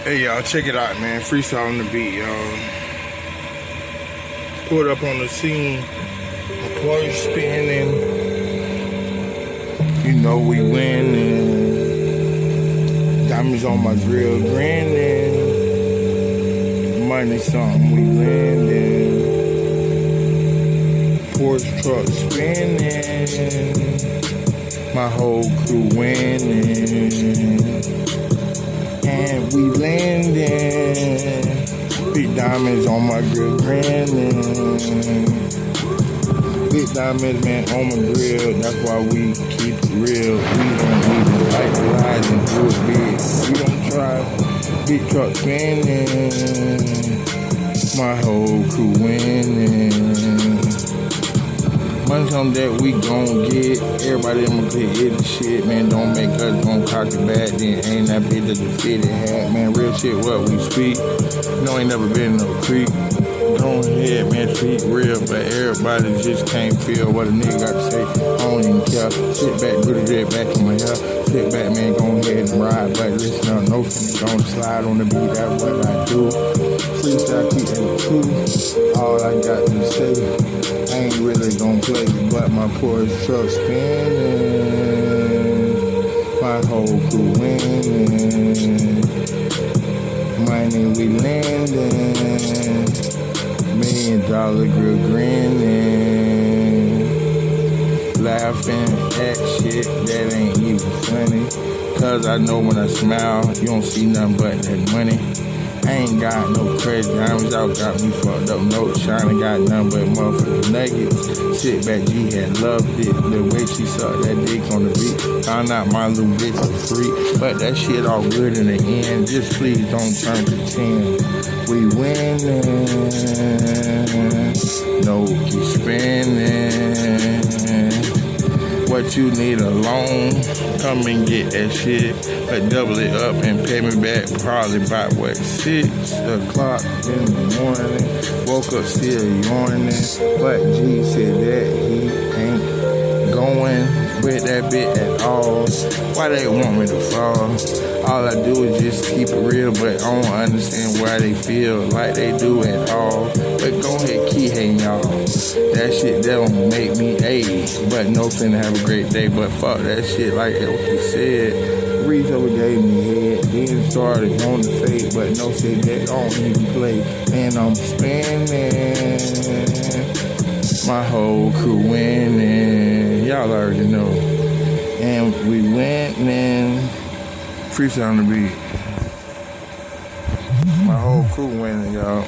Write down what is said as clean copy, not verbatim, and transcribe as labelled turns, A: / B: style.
A: Hey y'all, check it out, man. Freestyle on the beat, y'all. Pulled up on the scene, a Porsche spinning. You know we winning. Diamonds on my grill grinning. Money something we landing. Porsche truck spinning. My whole crew winning. And we landing. Big diamonds on my grill grinning. Big diamonds, man, on my grill. That's why we keep it real. We don't even like the lies and do it big. We don't try. Big truck spinning. My whole crew winning. Money something that we gon' get. Everybody in my clique hit the shit, man. Don't make us gon' cock it back. Then ain't that bitch that the fitted hat, man. Real shit, what we speak. You know, ain't never been in no creek. Go ahead, man, speak real, but everybody just can't feel what a nigga got to say. I don't even care. Sit back, put it right back in my hair. Sit back, man, go ahead and ride. But listen, I'm no finna gon' slide on the beat. That's what I do. Freestyle, keep it true. All I got to say. I ain't really gon' play, but my Porsche truck spinning. My whole crew winning. Money we landing. $1 million grill grinning. Laughing at shit that ain't even funny. Cause I know when I smile, you don't see nothing but that money. I ain't got no credit diamonds, y'all got me fucked up. No shining, got nothing but motherfucking nuggets. Sit back, G had loved it. The way she sucked that dick on the beat. Found out my little bitch was free. But that shit all good in the end. Just please don't turn to 10. We winning. No, keep spinning. What you need a loan, come and get that shit. But double it up and pay me back probably about 6 o'clock in the morning. Woke up still yawning, but G said that he ain't going with that bit at all. Why they want me to fall? All I do is just keep it real, but I don't understand why they feel like they do at all. But go ahead, keep hating y'all. That shit, that don't make me age. But no finna have a great day, but fuck that shit like what you said. Reach over gave me head, then started on the fade, but no shit that don't even play. And I'm spinning. My whole crew winning. Y'all already know. And we winning. Freestyle on the beat. My whole crew winning, y'all.